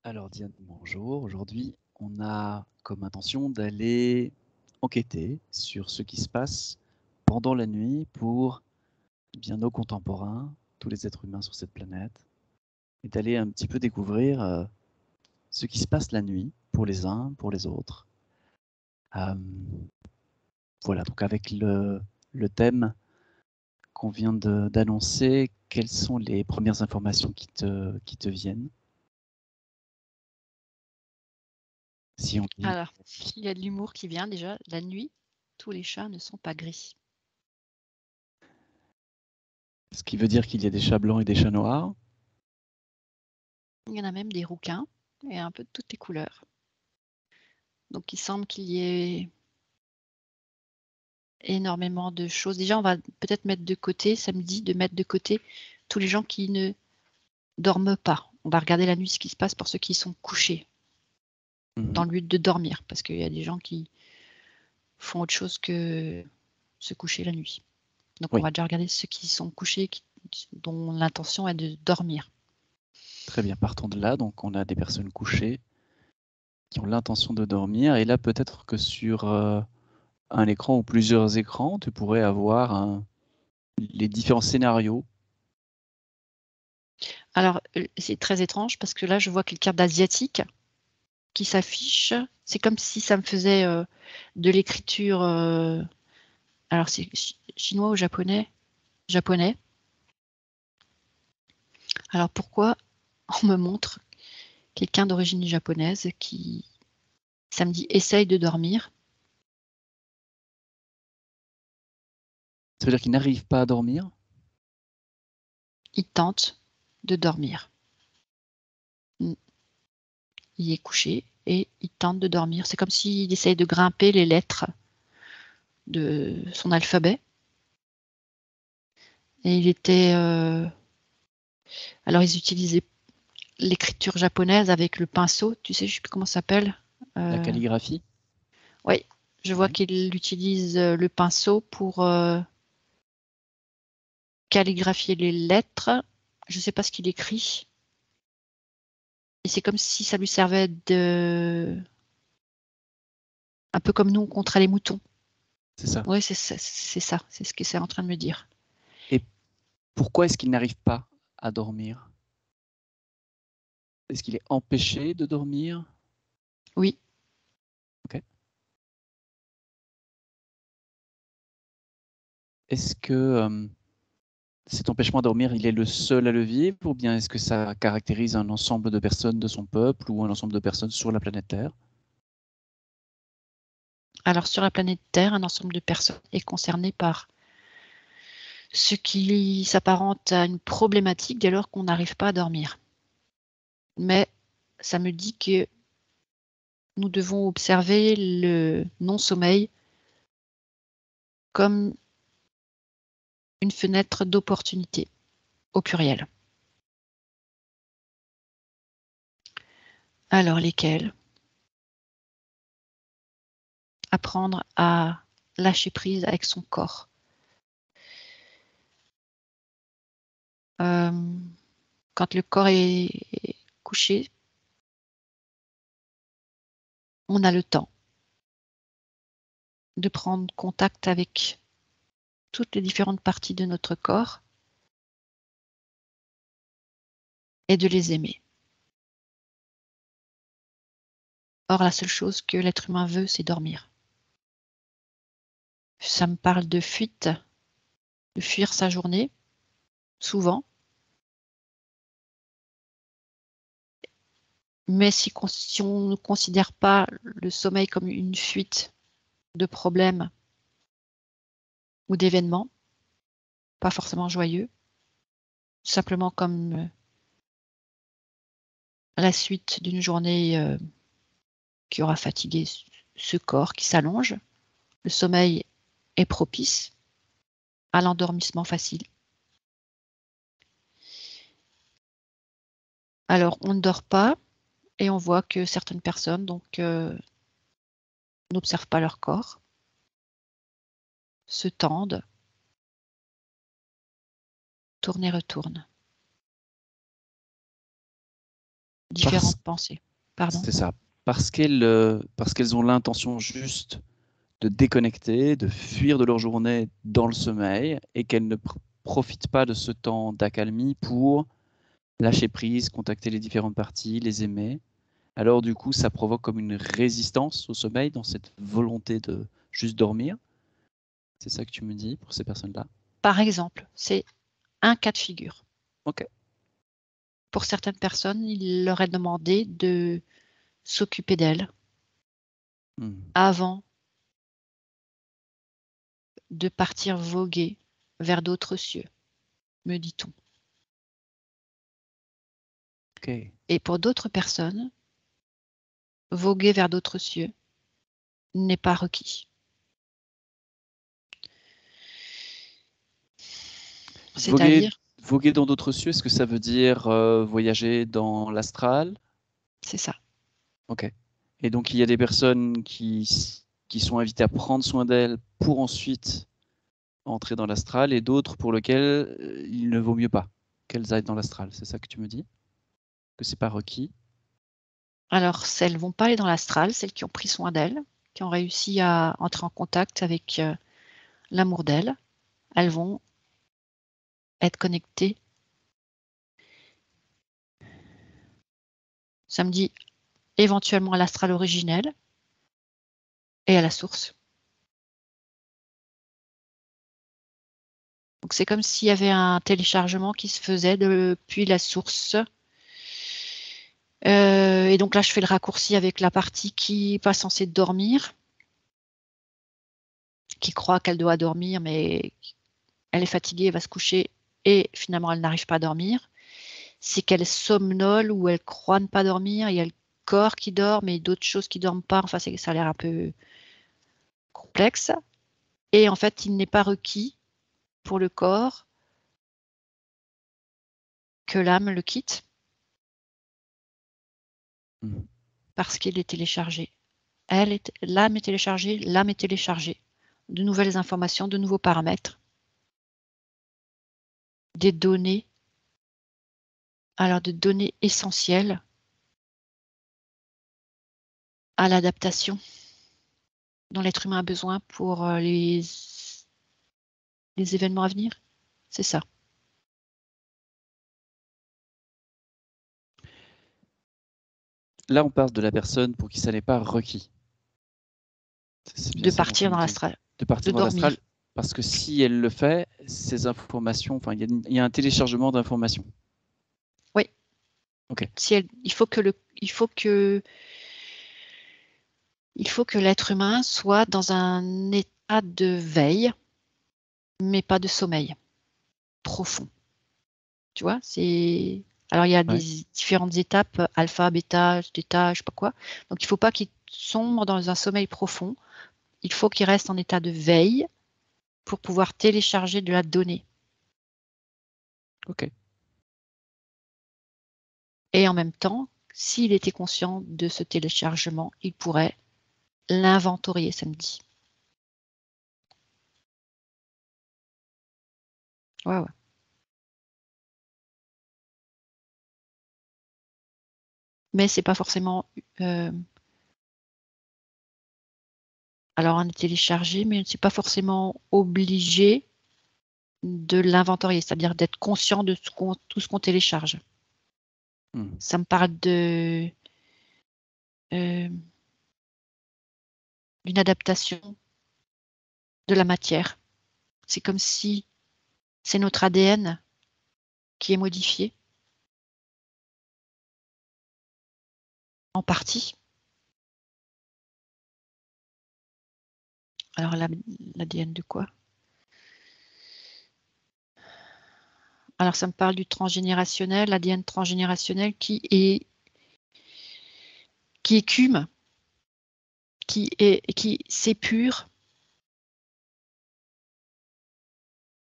Alors Diane, bonjour. Aujourd'hui, on a comme intention d'aller enquêter sur ce qui se passe pendant la nuit pour bien nos contemporains, tous les êtres humains sur cette planète, et d'aller un petit peu découvrir ce qui se passe la nuit pour les uns, pour les autres. Euh, voilà, donc avec le thème qu'on vient d'annoncer, quelles sont les premières informations qui te viennent? Si on dit, Alors, il y a de l'humour qui vient déjà. La nuit, tous les chats ne sont pas gris. ce qui veut dire qu'il y a des chats blancs et des chats noirs. Il y en a même des rouquins et un peu de toutes les couleurs. Donc il semble qu'il y ait énormément de choses. Déjà, on va peut-être mettre de côté, samedi, de mettre de côté tous les gens qui ne dorment pas. On va regarder la nuit ce qui se passe pour ceux qui sont couchés, dans le but de dormir, parce qu'il y a des gens qui font autre chose que se coucher la nuit. Donc on Oui, va déjà regarder ceux qui sont couchés, dont l'intention est de dormir. très bien. Partons de là. Donc, on a des personnes couchées qui ont l'intention de dormir. Et là, peut-être que sur un écran ou plusieurs écrans, tu pourrais avoir les différents scénarios. Alors, c'est très étrange parce que là, je vois quelqu'un d'asiatique qui s'affiche. C'est comme si ça me faisait de l'écriture. Alors, c'est chinois ou japonais? Japonais. Alors, pourquoi on me montre quelqu'un d'origine japonaise qui, samedi, essaye de dormir? Ça veut dire qu'ils n'arrivent pas à dormir. Il tente de dormir. Il est couché et il tente de dormir. C'est comme s'il essaye de grimper les lettres de son alphabet. Et il était. Alors, ils utilisaient l'écriture japonaise avec le pinceau. Tu sais, je sais plus comment ça s'appelle. La calligraphie. Oui, je vois Oui. qu'il utilise le pinceau pour calligraphier les lettres. Je ne sais pas ce qu'il écrit. Et c'est comme si ça lui servait de. Un peu comme nous, on compterait les moutons. C'est ça. Oui, c'est ça, c'est ce que c'est en train de me dire. Et pourquoi est-ce qu'ils n'arrivent pas à dormir? Est-ce qu'il est empêché de dormir? Oui. Ok. Est-ce que cet empêchement à dormir, il est le seul à le vivre, ou bien est-ce que ça caractérise un ensemble de personnes de son peuple ou un ensemble de personnes sur la planète Terre? Alors, sur la planète Terre, un ensemble de personnes est concerné par ce qui s'apparente à une problématique dès lors qu'on n'arrive pas à dormir. Mais ça me dit que nous devons observer le non-sommeil comme une fenêtre d'opportunité, au pluriel. Alors lesquelles? Apprendre à lâcher prise avec son corps. Quand le corps est couché, on a le temps de prendre contact avec toutes les différentes parties de notre corps et de les aimer. Or, la seule chose que l'être humain veut, c'est dormir. Ça me parle de fuite, de fuir sa journée, souvent. Mais si on ne considère pas le sommeil comme une fuite de problèmes ou d'événements, pas forcément joyeux, simplement comme la suite d'une journée qui aura fatigué ce corps qui s'allonge, le sommeil est propice à l'endormissement facile. Alors, on ne dort pas et on voit que certaines personnes n'observent pas leur corps, se tendent, tournent et retournent. différentes pensées. Pardon. C'est ça. Parce qu'elles ont l'intention juste de déconnecter, de fuir de leur journée dans le sommeil et qu'elles ne profitent pas de ce temps d'accalmie pour lâcher prise, contacter les différentes parties, les aimer. Alors du coup, ça provoque comme une résistance au sommeil dans cette volonté de juste dormir. C'est ça que tu me dis pour ces personnes-là? Par exemple, c'est un cas de figure. Ok. Pour certaines personnes, il leur est demandé de s'occuper d'elles avant de partir voguer vers d'autres cieux, me dit-on. Ok. Et pour d'autres personnes, voguer vers d'autres cieux n'est pas requis. C'est-à-dire, Voguer dans d'autres cieux, est-ce que ça veut dire voyager dans l'astral? c'est ça. Ok. Et donc il y a des personnes qui sont invitées à prendre soin d'elles pour ensuite entrer dans l'astral et d'autres pour lesquelles il ne vaut mieux pas qu'elles aillent dans l'astral. C'est ça que tu me dis? Que c'est pas requis? Alors, celles ne vont pas aller dans l'astral, celles qui ont pris soin d'elles, qui ont réussi à entrer en contact avec l'amour d'elles, elles vont être connectées. Ça me dit éventuellement à l'astral originel et à la source. Donc c'est comme s'il y avait un téléchargement qui se faisait depuis la source. Et donc là, je fais le raccourci avec la partie qui n'est pas censée dormir, qui croit qu'elle doit dormir, mais elle est fatiguée, elle va se coucher et finalement elle n'arrive pas à dormir. C'est qu'elle somnole ou elle croit ne pas dormir. Il y a le corps qui dort, mais d'autres choses qui ne dorment pas. Enfin, ça a l'air un peu complexe. Et en fait, il n'est pas requis pour le corps que l'âme le quitte parce qu'il est téléchargé. L'âme est téléchargée, l'âme est téléchargée. De nouvelles informations, de nouveaux paramètres, des données, alors de données essentielles à l'adaptation dont l'être humain a besoin pour les événements à venir. C'est ça. Là, on parle de la personne pour qui ça n'est pas requis. C'est bien De ça dont tu partir me dans dis. l'astral. De partir De dans l'astral, dormir. parce que si elle le fait, ces informations, enfin, il y a un téléchargement d'informations. Oui. Ok. Il faut que l'être humain soit dans un état de veille, mais pas de sommeil profond. Tu vois, alors il y a Ouais. des différentes étapes, alpha, bêta, θ, je sais pas quoi. Donc il ne faut pas qu'il sombre dans un sommeil profond. Il faut qu'il reste en état de veille pour pouvoir télécharger de la donnée. Ok. Et en même temps, s'il était conscient de ce téléchargement, il pourrait l'inventorier, ça me dit. Ouais, ouais. Mais c'est pas forcément. Alors, on est téléchargé, mais c'est pas forcément obligé de l'inventorier, c'est-à-dire d'être conscient de tout ce qu'on télécharge. Ça me parle d'une adaptation de la matière. C'est comme si c'est notre ADN qui est modifié en partie. Alors l'ADN de quoi? Alors ça me parle du transgénérationnel, l'ADN transgénérationnel qui écume, qui s'épure,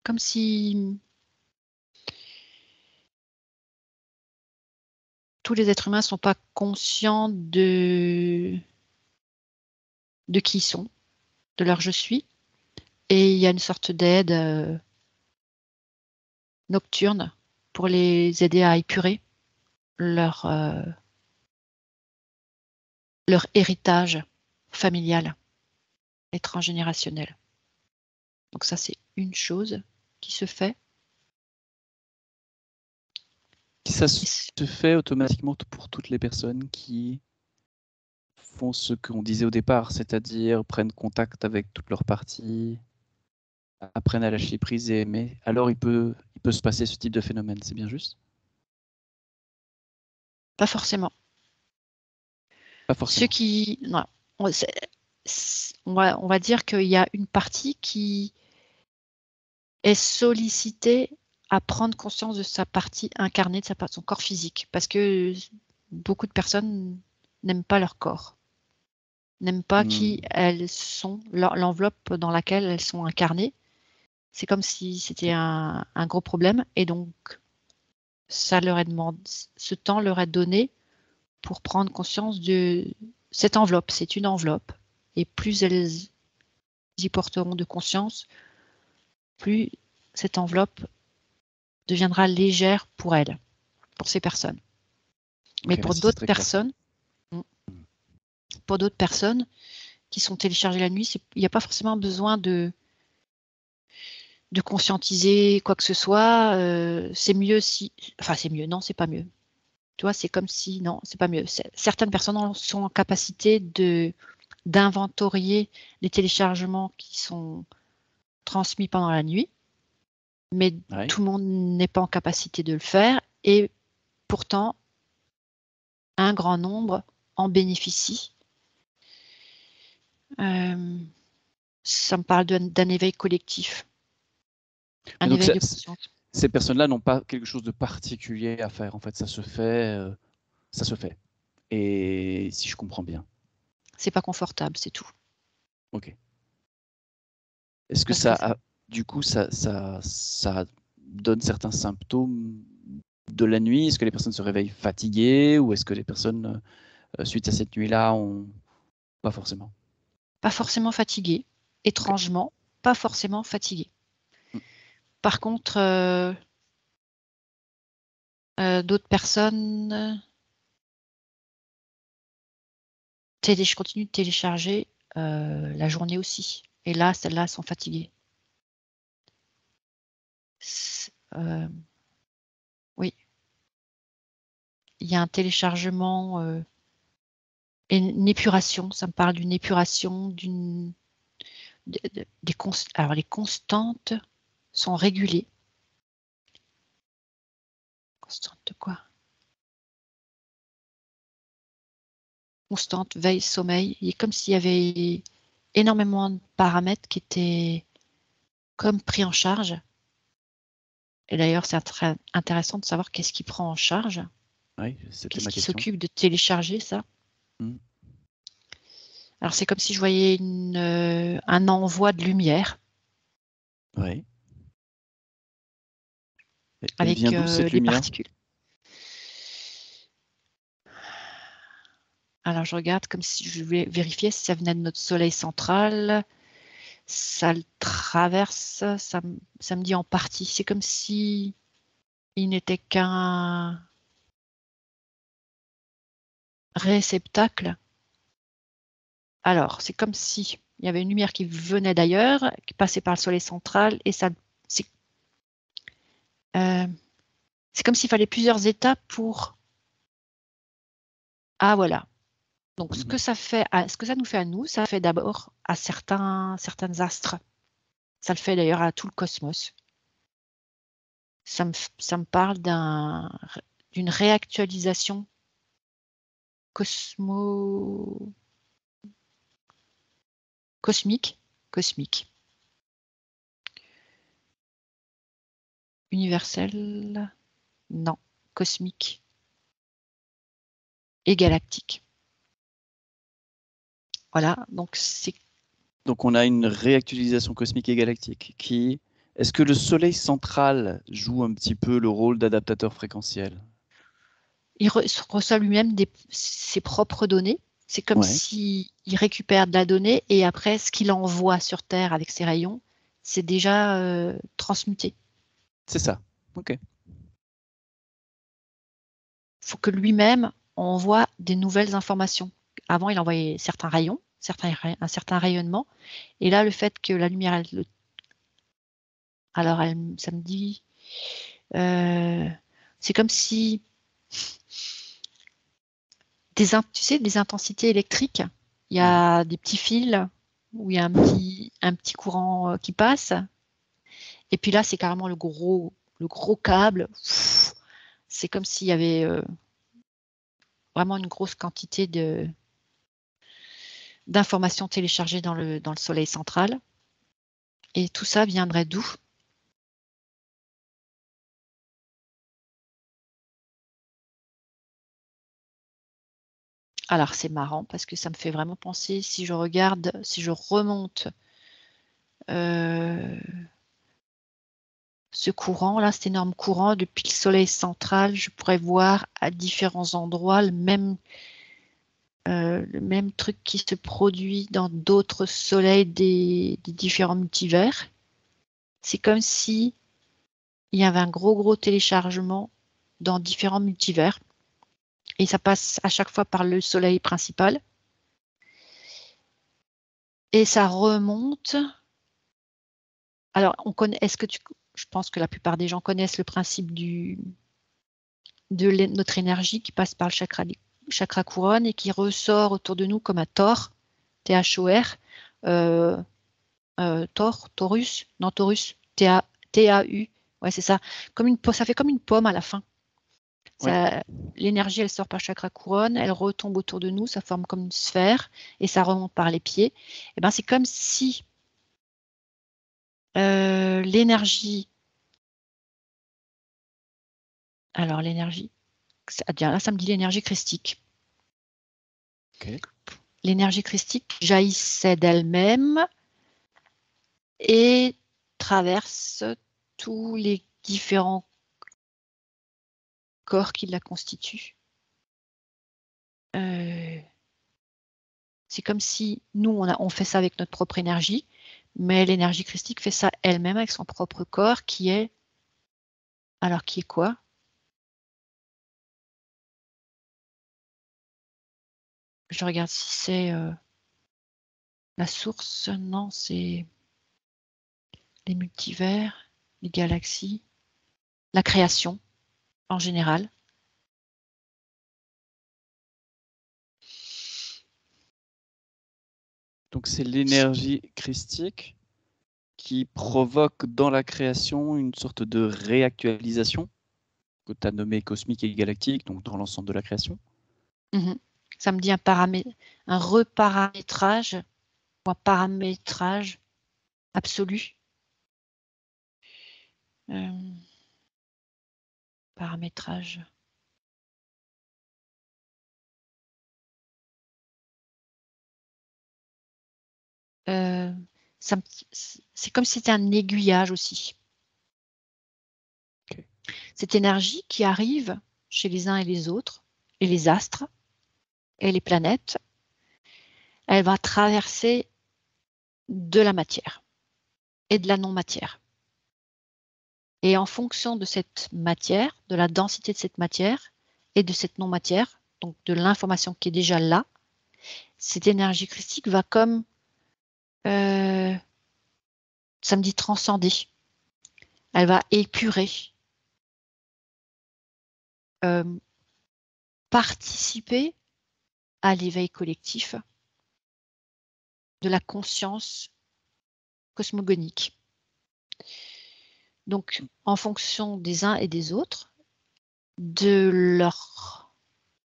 comme si tous les êtres humains ne sont pas conscients de qui ils sont, de leur je suis, et il y a une sorte d'aide nocturne pour les aider à épurer leur leur héritage familial et transgénérationnel. Donc ça, c'est une chose qui se fait. Ça se fait automatiquement pour toutes les personnes qui font ce qu'on disait au départ, c'est-à-dire prennent contact avec toutes leurs parties, apprennent à lâcher prise et aimer. Alors il peut se passer ce type de phénomène, c'est bien juste? Pas forcément. Pas forcément. Ceux qui... Non, on va dire qu'il y a une partie qui est sollicitée à prendre conscience de sa partie incarnée, de son corps physique, parce que beaucoup de personnes n'aiment pas leur corps, n'aiment pas qui elles sont, l'enveloppe dans laquelle elles sont incarnées. C'est comme si c'était un gros problème, et donc ça leur est demandé, ce temps leur est donné pour prendre conscience de cette enveloppe. C'est une enveloppe, et plus elles y porteront de conscience, plus cette enveloppe deviendra légère pour elles, pour ces personnes. Mais Okay, pour d'autres personnes, qui sont téléchargées la nuit, il n'y a pas forcément besoin de conscientiser quoi que ce soit. C'est mieux si... Enfin, c'est mieux. Non, c'est pas mieux. Tu vois, c'est comme si... Non, c'est pas mieux. Certaines personnes sont en capacité d'inventorier les téléchargements qui sont transmis pendant la nuit, mais tout le monde n'est pas en capacité de le faire, et pourtant, un grand nombre en bénéficient. Ça me parle d'un éveil collectif. Un éveil de conscience. Ces personnes-là n'ont pas quelque chose de particulier à faire, en fait, ça se fait. Et si je comprends bien. C'est pas confortable, c'est tout. Ok. Est-ce que du coup, ça donne certains symptômes de la nuit? Est-ce que les personnes se réveillent fatiguées ou est-ce que les personnes, suite à cette nuit-là, ont pas forcément? Pas forcément fatiguées. Étrangement, pas forcément fatiguées. Par contre, d'autres personnes, je continue de télécharger la journée aussi. Et là, celles-là sont fatiguées. Oui. Il y a un téléchargement et une épuration. Ça me parle d'une épuration, alors les constantes sont régulées. Constante de quoi? Constante, veille, sommeil. Il est comme s'il y avait énormément de paramètres qui étaient comme pris en charge. Et d'ailleurs, c'est très intéressant de savoir qu'est-ce qui prend en charge. Oui, c'était ma question. Qu'est-ce qui s'occupe de télécharger ça? Alors, c'est comme si je voyais un envoi de lumière. Oui. Avec vient d'où, cette les lumière? particules. Alors, je regarde comme si je voulais vérifier si ça venait de notre soleil central. Ça le traverse, ça me dit en partie. C'est comme si il n'était qu'un réceptacle. Alors, c'est comme si il y avait une lumière qui venait d'ailleurs, qui passait par le soleil central, et ça, c'est comme s'il fallait plusieurs étapes pour... Ah, voilà. Donc, ce que ça nous fait à nous, ça fait d'abord à certains astres. Ça le fait d'ailleurs à tout le cosmos. Ça me parle d'une réactualisation cosmique, universelle, non, cosmique et galactique. Voilà, donc c'est... Donc on a une réactualisation cosmique et galactique qui... Est-ce que le soleil central joue un petit peu le rôle d'adaptateur fréquentiel? Il reçoit lui-même ses propres données. C'est comme s'il récupère de la donnée et après, ce qu'il envoie sur Terre avec ses rayons, c'est déjà transmuté. C'est ça, ok. Il faut que lui-même envoie des nouvelles informations. avant, il envoyait certains rayons, un certain rayonnement. Et là, le fait que la lumière, alors ça me dit, c'est comme si tu sais, des intensités électriques. Il y a des petits fils où il y a un petit courant qui passe. Et puis là, c'est carrément le gros câble. C'est comme s'il y avait vraiment une grosse quantité d'informations téléchargées dans le soleil central. Et tout ça viendrait d'où? Alors, c'est marrant parce que ça me fait vraiment penser, si je remonte ce courant, là, cet énorme courant, depuis le soleil central, je pourrais voir à différents endroits le même truc qui se produit dans d'autres soleils des différents multivers. C'est comme si il y avait un gros téléchargement dans différents multivers. Et ça passe à chaque fois par le soleil principal. Et ça remonte. Alors, je pense que la plupart des gens connaissent le principe de notre énergie qui passe par le chakra couronne et qui ressort autour de nous comme un tor, T-H-O-R, Taurus, T-A-U. Ouais, c'est ça. Ça fait comme une pomme à la fin. Ouais. L'énergie, elle sort par chakra couronne, elle retombe autour de nous, ça forme comme une sphère et ça remonte par les pieds. Et ben, c'est comme si l'énergie. Alors, l'énergie. Là, ça me dit l'énergie christique. Okay. L'énergie christique jaillissait d'elle-même et traverse tous les différents corps qui la constituent. C'est comme si nous, on fait ça avec notre propre énergie, mais l'énergie christique fait ça elle-même avec son propre corps qui est... Alors, qui est quoi? Je regarde si c'est la source. Non, c'est les multivers, les galaxies, la création en général. Donc c'est l'énergie christique qui provoque dans la création une sorte de réactualisation que tu as nommé cosmique et galactique, donc dans l'ensemble de la création. Ça me dit un reparamétrage ou un paramétrage absolu. Paramétrage. C'est comme si c'était un aiguillage aussi. Okay. Cette énergie qui arrive chez les uns et les autres, et les astres, et les planètes, elle va traverser de la matière et de la non-matière. Et en fonction de cette matière, de la densité de cette matière et de cette non-matière, donc de l'information qui est déjà là, cette énergie christique va comme, ça me dit transcender. Elle va épurer, participer à l'éveil collectif de la conscience cosmogonique. Donc, en fonction des uns et des autres, de leur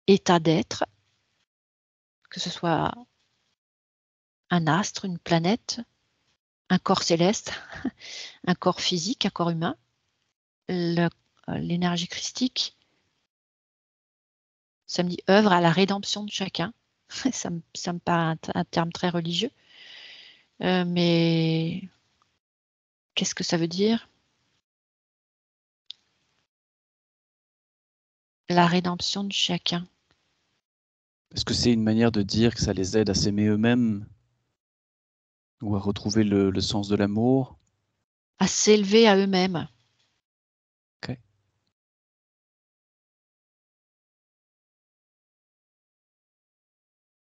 état d'être, que ce soit un astre, une planète, un corps céleste, un corps physique, un corps humain, l'énergie christique, ça me dit œuvre à la rédemption de chacun. Ça me paraît un terme très religieux. Mais qu'est-ce que ça veut dire? La rédemption de chacun. Est-ce que c'est une manière de dire que ça les aide à s'aimer eux-mêmes ou à retrouver le sens de l'amour? À s'élever à eux-mêmes. Okay.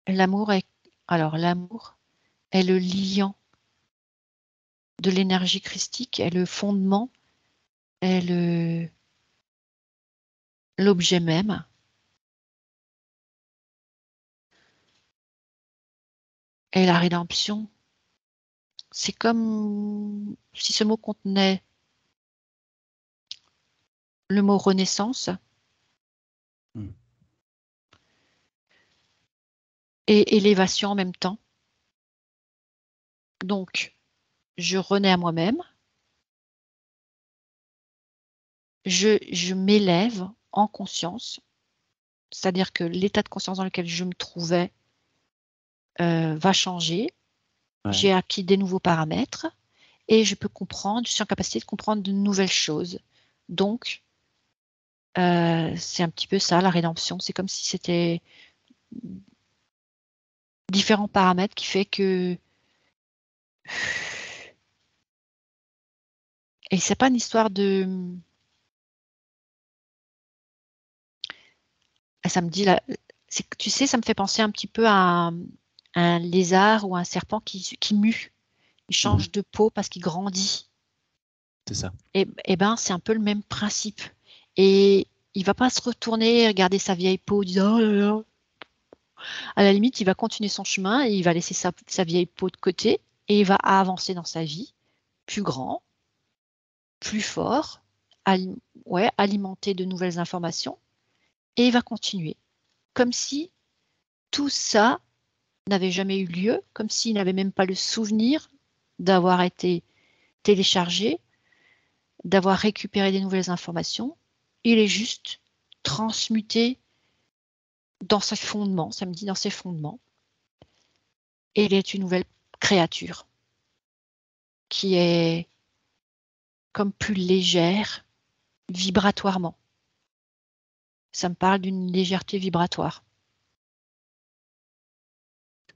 L'amour est le liant de l'énergie christique, est le fondement, est l'objet même. Et la rédemption, c'est comme si ce mot contenait le mot renaissance et élévation en même temps. Donc, je renais à moi-même, je m'élève en conscience, c'est-à-dire que l'état de conscience dans lequel je me trouvais va changer. Ouais. J'ai acquis des nouveaux paramètres et je suis en capacité de comprendre de nouvelles choses. Donc, c'est un petit peu ça, la rédemption. C'est comme si c'était différents paramètres qui fait que... Et c'est pas une histoire de... Ça me dit, là, tu sais, ça me fait penser un petit peu à un lézard ou un serpent qui mue. Il change de peau parce qu'il grandit. C'est ça. Et ben, c'est un peu le même principe. Et il va pas se retourner et regarder sa vieille peau, disant oh là là. À la limite, il va continuer son chemin et il va laisser sa vieille peau de côté et il va avancer dans sa vie, plus grand, plus fort, alimenté de nouvelles informations et il va continuer. Comme si tout ça n'avait jamais eu lieu, comme s'il n'avait même pas le souvenir d'avoir été téléchargé, d'avoir récupéré des nouvelles informations. Il est juste transmuté dans ses fondements, ça me dit dans ses fondements. Et il est une nouvelle créature qui est comme plus légère vibratoirement. Ça me parle d'une légèreté vibratoire.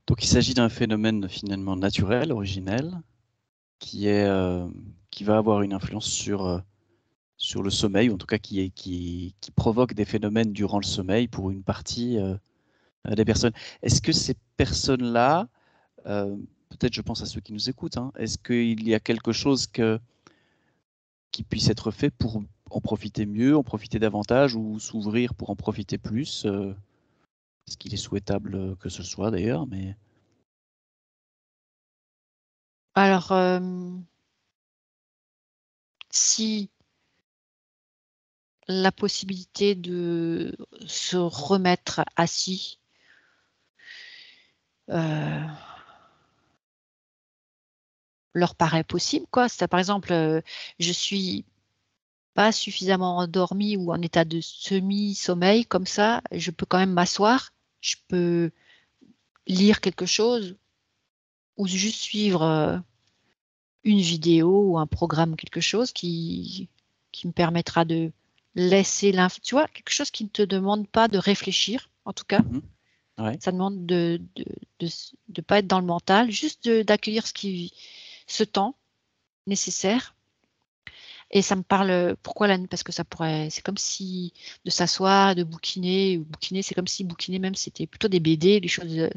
Donc il s'agit d'un phénomène finalement naturel, originel, qui va avoir une influence sur le sommeil, ou en tout cas qui provoque des phénomènes durant le sommeil pour une partie des personnes. Est-ce que ces personnes-là, peut-être je pense à ceux qui nous écoutent, hein, est-ce qu'il y a quelque chose qui puisse être fait pour en profiter mieux, en profiter davantage ou s'ouvrir pour en profiter plus Est-ce qu'il est souhaitable que ce soit d'ailleurs, mais... Alors, si la possibilité de se remettre assis leur paraît possible, quoi. C'est par exemple, je suis pas suffisamment endormie ou en état de semi-sommeil comme ça, je peux quand même m'asseoir, je peux lire quelque chose ou juste suivre une vidéo ou un programme, quelque chose qui me permettra de laisser l'info, tu vois, quelque chose qui ne te demande pas de réfléchir, en tout cas. Ouais. Ça demande de pas être dans le mental, juste d'accueillir ce temps nécessaire. Et ça me parle, pourquoi la nuit? Parce que c'est comme si de s'asseoir, de bouquiner, ou bouquiner, c'est comme si bouquiner même, c'était plutôt des BD, des choses,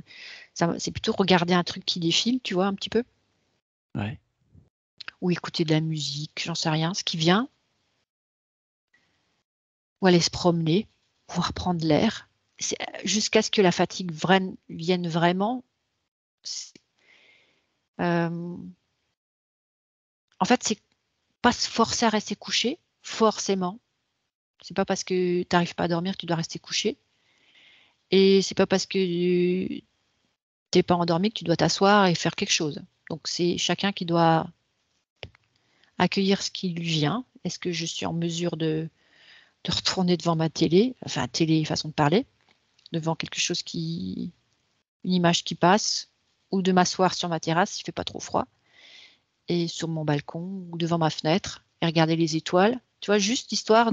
c'est plutôt regarder un truc qui défile, tu vois, un petit peu. Ouais. Ou écouter de la musique, j'en sais rien, ce qui vient. Ou aller se promener, pouvoir prendre l'air, jusqu'à ce que la fatigue vienne vraiment. En fait, c'est pas se forcer à rester couché, forcément. C'est pas parce que tu n'arrives pas à dormir que tu dois rester couché. Et c'est pas parce que tu n'es pas endormi que tu dois t'asseoir et faire quelque chose. Donc c'est chacun qui doit accueillir ce qui lui vient. Est-ce que je suis en mesure de retourner devant ma télé, enfin télé façon de parler, devant quelque chose une image qui passe, ou de m'asseoir sur ma terrasse s'il ne fait pas trop froid, et sur mon balcon ou devant ma fenêtre et regarder les étoiles. Tu vois, juste histoire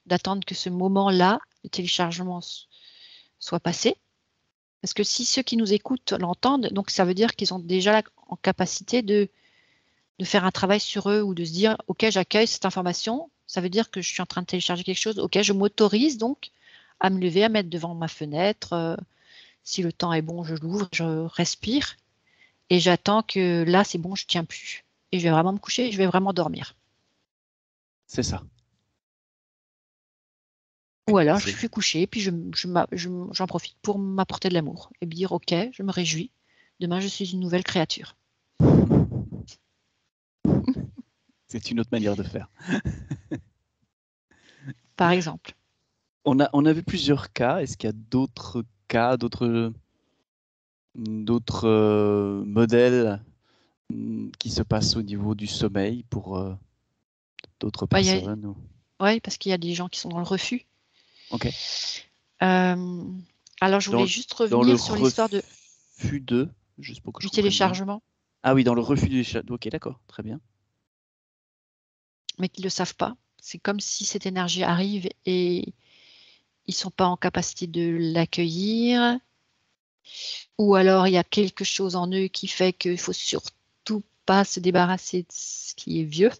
d'attendre que ce moment-là, le téléchargement soit passé. Parce que si ceux qui nous écoutent l'entendent, donc ça veut dire qu'ils ont déjà en capacité de faire un travail sur eux ou de se dire, OK, j'accueille cette information, ça veut dire que je suis en train de télécharger quelque chose, OK, je m'autorise donc à me lever, à mettre devant ma fenêtre. Si le temps est bon, je l'ouvre, je respire et j'attends que là, c'est bon, je tiens plus. Et je vais vraiment me coucher et je vais vraiment dormir. C'est ça. Ou alors, je C'est suis couchée, puis j'en profite pour m'apporter de l'amour et me dire, OK, je me réjouis. Demain, je suis une nouvelle créature. c'est une autre manière de faire. Par exemple. On a vu plusieurs cas. Est-ce qu'il y a d'autres cas, d'autres modèles qui se passent au niveau du sommeil pour d'autres personnes? Oui, parce qu'il y a des gens qui sont dans le refus. Ok. Alors, je voulais juste Dans le revenir sur l'histoire refus de, juste pour que je du comprenne bien. téléchargement. Ah oui, dans le refus du téléchargement. Ok, d'accord, très bien. Mais qui ne le savent pas. C'est comme si cette énergie arrive et ils ne sont pas en capacité de l'accueillir. Ou alors, il y a quelque chose en eux qui fait qu'il ne faut surtout pas se débarrasser de ce qui est vieux.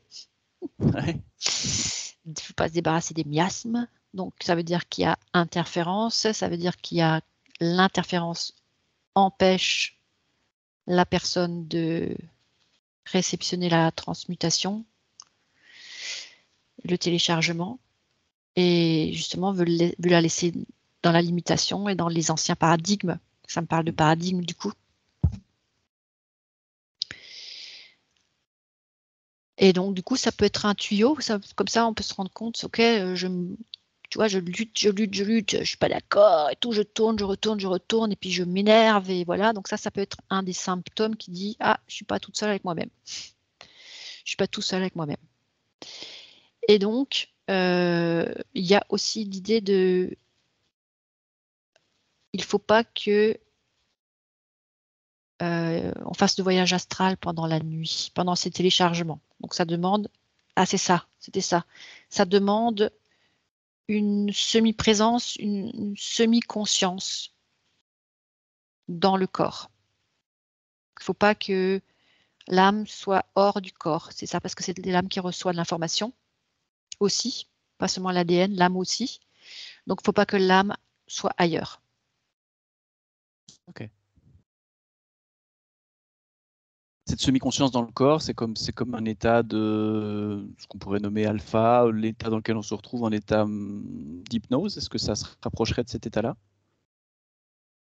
Ouais. Il ne faut pas se débarrasser des miasmes. Donc, ça veut dire qu'il y a interférence. Ça veut dire qu'il y a l'interférence empêche la personne de réceptionner la transmutation, le téléchargement, et justement veut la laisser dans la limitation et dans les anciens paradigmes. Ça me parle de paradigme du coup. Et donc du coup, ça peut être un tuyau. Comme ça, on peut se rendre compte, ok, tu vois, je lutte, je suis pas d'accord et tout, je tourne, je retourne, et puis je m'énerve et voilà. Donc ça peut être un des symptômes qui dit, ah, je suis pas toute seule avec moi-même. Je suis pas tout seul avec moi-même. Et donc, il y a aussi l'idée de, il faut pas que on fasse de voyage astral pendant la nuit, pendant ces téléchargements. Donc ça demande, c'est ça, c'était ça. Ça demande une semi-présence, une semi-conscience dans le corps. Il ne faut pas que l'âme soit hors du corps. C'est ça, parce que c'est l'âme qui reçoit de l'information aussi, pas seulement l'ADN, l'âme aussi. Donc il ne faut pas que l'âme soit ailleurs. Ok. Cette semi-conscience dans le corps, c'est comme un état de ce qu'on pourrait nommer alpha, l'état dans lequel on se retrouve en état d'hypnose. Est-ce que ça se rapprocherait de cet état-là?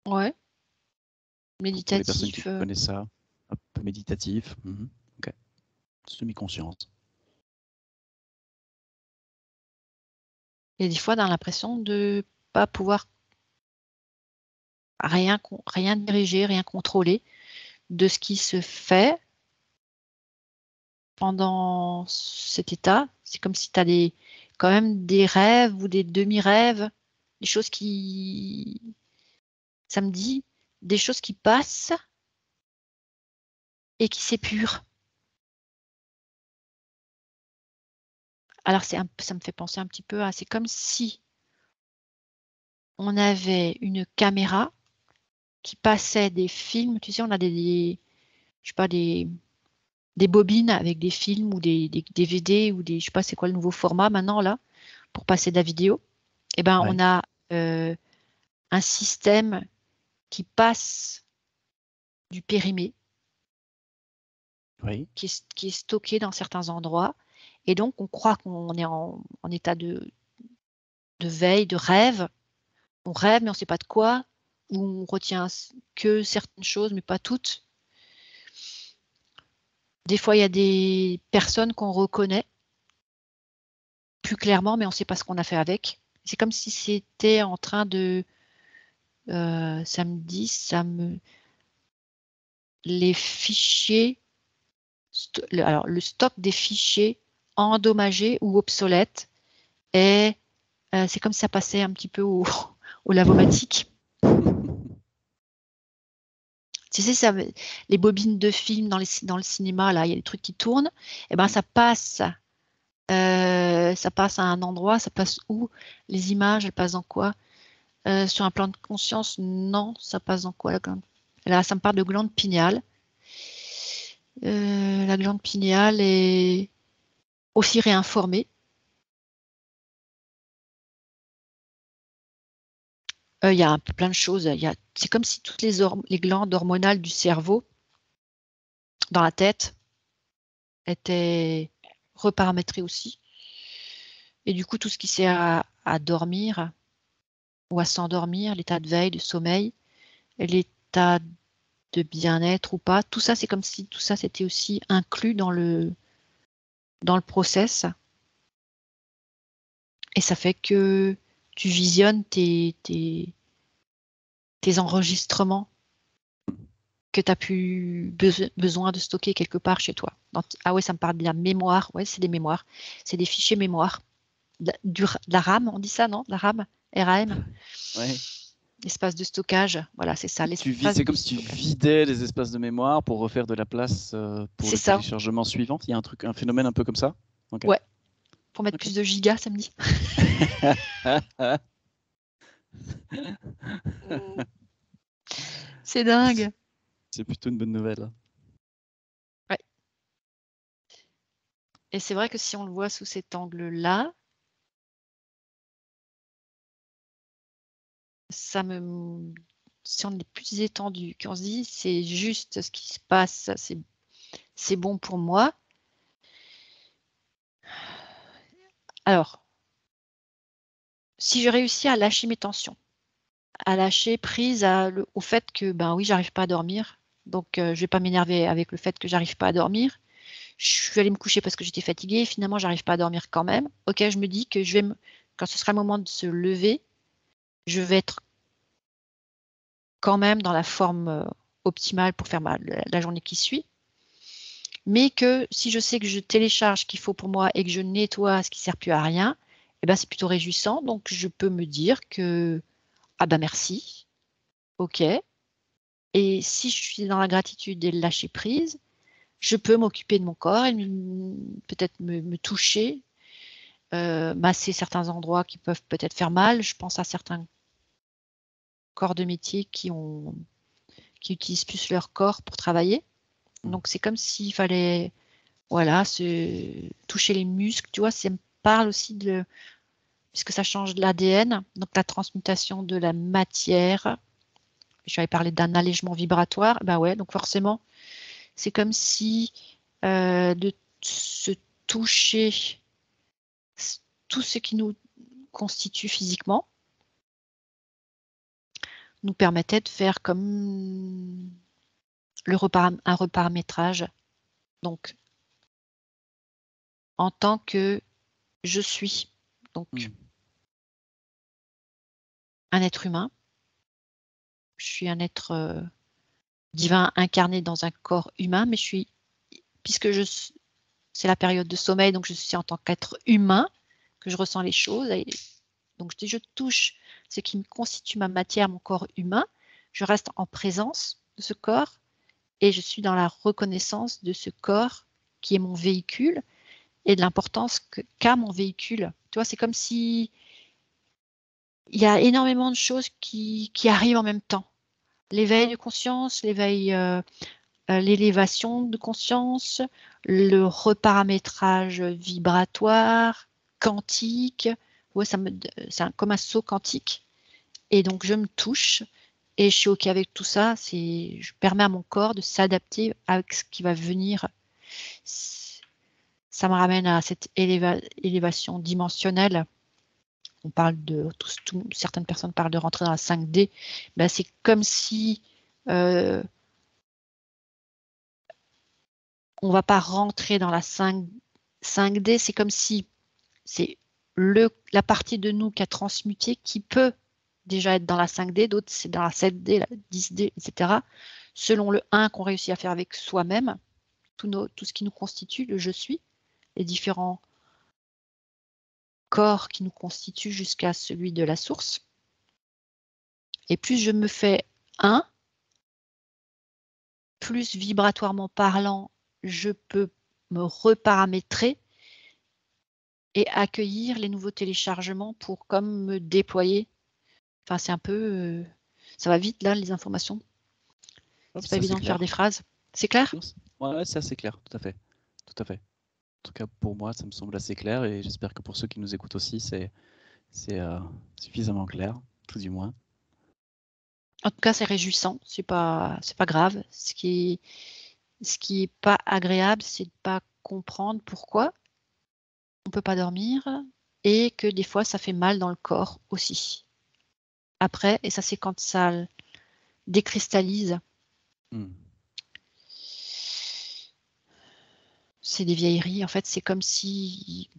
Ouais. Pour les personnes qui Méditatif. connaissent ça, un peu méditatif. Ok. Semi-conscience. Et des fois, on a l'impression de ne pas pouvoir rien diriger, rien contrôler de ce qui se fait pendant cet état. C'est comme si tu as quand même des rêves ou des demi-rêves, des choses ça me dit, des choses qui passent et qui s'épurent. Alors, ça me fait penser un petit peu à, c'est comme si on avait une caméra qui passait des films. Tu sais, on a je sais pas, des bobines avec des films ou des DVD ou je sais pas c'est quoi le nouveau format maintenant là pour passer de la vidéo. Eh ben Ouais. on a un système qui passe du périmé, Oui. qui est stocké dans certains endroits, et donc on croit qu'on est en état de veille, de rêve. On rêve mais on ne sait pas de quoi, ou on retient que certaines choses mais pas toutes. Des fois il y a des personnes qu'on reconnaît plus clairement, mais on ne sait pas ce qu'on a fait avec. C'est comme si c'était en train de... ça me dit, les fichiers, alors le stock des fichiers endommagés ou obsolètes, et c'est comme si ça passait un petit peu au, au lavomatique. Tu sais, les bobines de films dans le cinéma, là, il y a des trucs qui tournent, et ben ça passe à un endroit, ça passe où? Les images, elles passent dans quoi? Sur un plan de conscience, non, ça passe dans quoi la glande? Là, ça me parle de glande pinéale. La glande pinéale est aussi réinformée. Il y a plein de choses. C'est comme si toutes les glandes hormonales du cerveau dans la tête étaient reparamétrées aussi. Et du coup, tout ce qui sert à dormir ou à s'endormir, l'état de veille, de sommeil, l'état de bien-être ou pas, tout ça, c'est comme si tout ça, c'était aussi inclus dans le process. Et ça fait que tu visionnes tes enregistrements que tu as besoin de stocker quelque part chez toi. Ah ouais, ça me parle de la mémoire. Ouais, c'est des mémoires. C'est des fichiers mémoire. De la RAM, on dit ça, non? La RAM? RAM? Ouais. Espace de stockage. Voilà, c'est ça. C'est comme si tu vidais les espaces de mémoire pour refaire de la place pour le téléchargement suivant. Il y a un phénomène un peu comme ça? Okay. Ouais. Pour mettre plus de gigas, ça me dit. C'est dingue. C'est plutôt une bonne nouvelle. Ouais. Et c'est vrai que si on le voit sous cet angle-là, si on est plus étendu, qu'on se dit c'est juste ce qui se passe, c'est bon pour moi. Alors, si je réussis à lâcher mes tensions, à lâcher prise au fait que, ben oui, j'arrive pas à dormir, donc je vais pas m'énerver avec le fait que j'arrive pas à dormir. Je suis allée me coucher parce que j'étais fatiguée, finalement, j'arrive pas à dormir quand même. Ok, je me dis que quand ce sera le moment de se lever, je vais être quand même dans la forme optimale pour faire la journée qui suit. Mais que si je sais que je télécharge ce qu'il faut pour moi et que je nettoie ce qui ne sert plus à rien, eh ben, c'est plutôt réjouissant. Donc, je peux me dire que, ah ben merci, ok. Et si je suis dans la gratitude et le lâcher prise, je peux m'occuper de mon corps et peut-être me toucher, masser certains endroits qui peuvent peut-être faire mal. Je pense à certains corps de métier qui utilisent plus leur corps pour travailler. Donc, c'est comme s'il fallait, voilà, se toucher les muscles. Tu vois, ça me parle aussi puisque ça change de l'ADN, donc la transmutation de la matière. Je vais parler d'un allègement vibratoire. Ben ouais, donc forcément, c'est comme si de se toucher tout ce qui nous constitue physiquement nous permettait de faire comme un reparamétrage. Donc, en tant que je suis, donc un être humain, je suis un être divin incarné dans un corps humain, mais puisque c'est la période de sommeil, donc je suis en tant qu'être humain, que je ressens les choses. Donc je touche ce qui me constitue ma matière, mon corps humain, je reste en présence de ce corps et je suis dans la reconnaissance de ce corps qui est mon véhicule et de l'importance qu'a mon véhicule. Tu vois, c'est comme si il y a énormément de choses qui arrivent en même temps. L'éveil de conscience, l'élévation de conscience, le reparamétrage vibratoire, quantique. Ouais, c'est comme un saut quantique. Et donc, je me touche et je suis OK avec tout ça. Je permets à mon corps de s'adapter avec ce qui va venir. Ça me ramène à cette élévation dimensionnelle. On parle certaines personnes parlent de rentrer dans la 5D. Ben, c'est comme si on ne va pas rentrer dans la 5D. C'est comme si c'est la partie de nous qui a transmuté qui peut déjà être dans la 5D, d'autres c'est dans la 7D, la 10D, etc. Selon le 1 qu'on réussit à faire avec soi-même, tout ce qui nous constitue, le je suis, les différents corps qui nous constituent jusqu'à celui de la source. Et plus je me fais 1, plus vibratoirement parlant, je peux me reparamétrer et accueillir les nouveaux téléchargements pour comme me déployer. Enfin, c'est un peu... ça va vite, là, les informations. C'est pas évident de faire des phrases. C'est clair? Ouais, c'est assez clair, tout à fait. Tout à fait. En tout cas, pour moi, ça me semble assez clair et j'espère que pour ceux qui nous écoutent aussi, c'est suffisamment clair, tout du moins. En tout cas, c'est réjouissant, c'est pas grave. Ce qui est pas agréable, c'est de pas comprendre pourquoi on peut pas dormir et que des fois, ça fait mal dans le corps aussi. Après, et ça, c'est quand ça décristallise. C'est des vieilleries. En fait, c'est comme si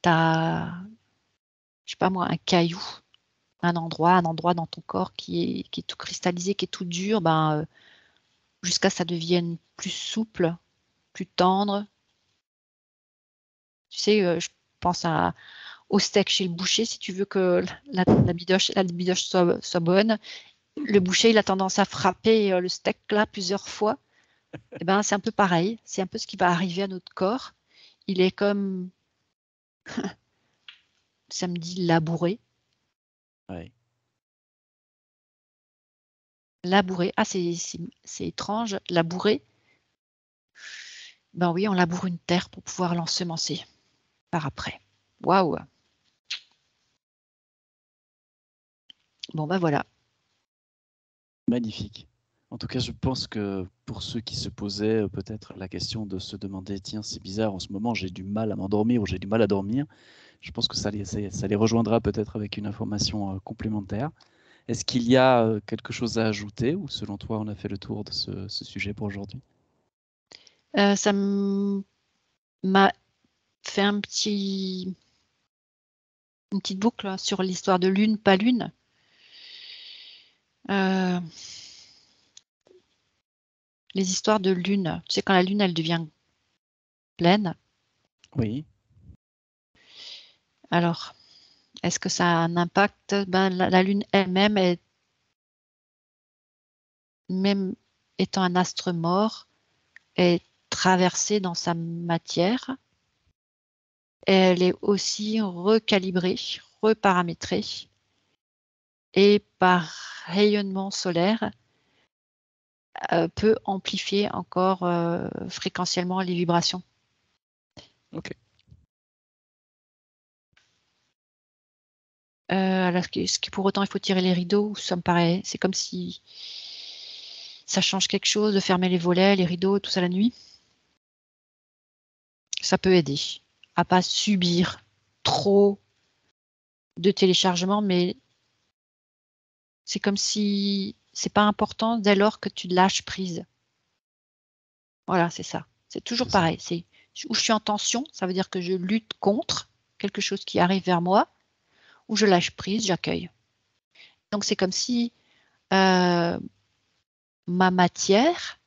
t'as, je sais pas moi, un caillou, un endroit dans ton corps qui est tout cristallisé, qui est tout dur, jusqu'à ce que ça devienne plus souple, plus tendre. Tu sais, je pense au steak chez le boucher. Si tu veux que la bidoche soit bonne, le boucher, il a tendance à frapper le steak là plusieurs fois. Et ben, c'est un peu pareil. C'est un peu ce qui va arriver à notre corps. Il est comme samedi labouré. Ouais. Labourer. Ah, c'est étrange. Labourer. Ben oui, on laboure une terre pour pouvoir l'ensemencer par après. Waouh. Bon, ben voilà. Magnifique. En tout cas, je pense que pour ceux qui se posaient peut-être la question de se demander, tiens, c'est bizarre, en ce moment, j'ai du mal à m'endormir ou j'ai du mal à dormir, je pense que ça les rejoindra peut-être avec une information complémentaire. Est-ce qu'il y a quelque chose à ajouter ou selon toi, on a fait le tour de ce sujet pour aujourd'hui? Ça m'a fait une petite boucle là, sur l'histoire de lune, pas lune. Les histoires de lune. Tu sais, quand la lune, elle devient pleine. Oui. Alors, est-ce que ça a un impact? La lune elle-même, même étant un astre mort, est traversée dans sa matière. Elle est aussi recalibrée, reparamétrée. Et par rayonnement solaire, peut amplifier encore fréquentiellement les vibrations. Ok. Alors, ce qui pour autant, il faut tirer les rideaux, ça me paraît, c'est comme si ça change quelque chose de fermer les volets, les rideaux, tout ça la nuit. Ça peut aider à pas subir trop de téléchargement, mais c'est comme si c'est pas important dès lors que tu lâches prise. Voilà, c'est ça. C'est toujours C'est ça. pareil. C'est où je suis en tension, ça veut dire que je lutte contre quelque chose qui arrive vers moi, ou je lâche prise, j'accueille. Donc c'est comme si ma matière,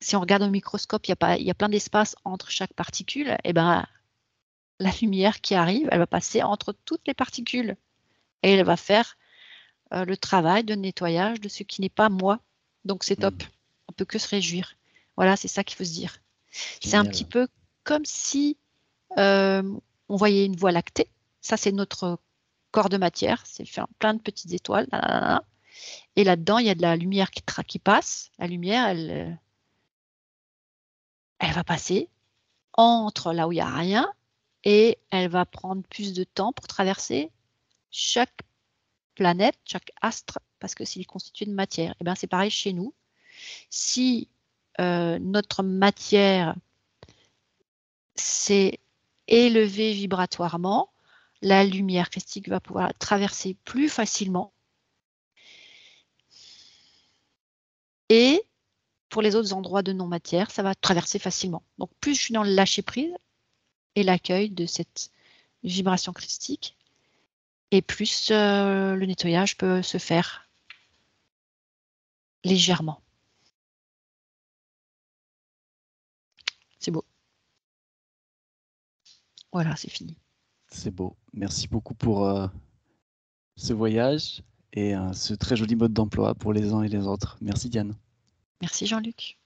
si on regarde au microscope, il y a plein d'espace entre chaque particule, et ben la lumière qui arrive, elle va passer entre toutes les particules et elle va faire le travail de nettoyage de ce qui n'est pas moi. Donc c'est top. On peut que se réjouir. Voilà, c'est ça qu'il faut se dire. C'est un petit Génial. peu comme si on voyait une voie lactée. Ça, c'est notre corps de matière. C'est fait en plein de petites étoiles. Et là-dedans, il y a de la lumière qui passe. La lumière, elle va passer entre là où il n'y a rien et elle va prendre plus de temps pour traverser chaque planète, chaque astre, parce que c'est constitué de matière. Et bien, c'est pareil chez nous. Si notre matière s'est élevée vibratoirement, la lumière christique va pouvoir traverser plus facilement. Et pour les autres endroits de non-matière, ça va traverser facilement. Donc, plus je suis dans le lâcher-prise et l'accueil de cette vibration christique, et plus le nettoyage peut se faire légèrement. C'est beau. Voilà, c'est fini. C'est beau. Merci beaucoup pour ce voyage et ce très joli mode d'emploi pour les uns et les autres. Merci Diane. Merci Jean-Luc.